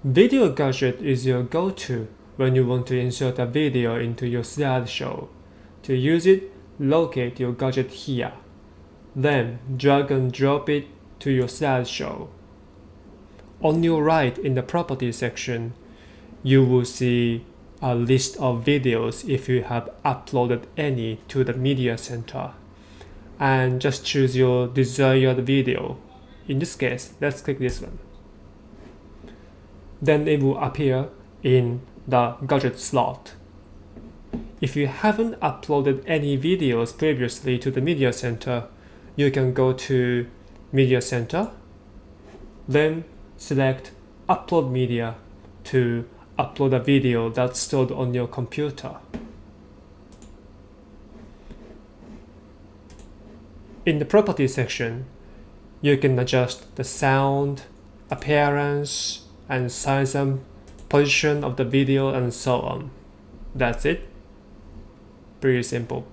Video Gadget is your go-to when you want to insert a video into your slideshow. To use it, locate your gadget here. Then drag and drop it to your slideshow. On your right in the Properties section, you will see a list of videos if you have uploaded any to the Media Center. And just choose your desired video. In this case, let's click this one. Then it will appear in the gadget slot. If you haven't uploaded any videos previously to the Media Center, you can go to Media Center, then select Upload Media to upload a video that's stored on your computer. In the Properties section, you can adjust the sound, appearance, and size and position of the video and so on. That's it. Pretty simple.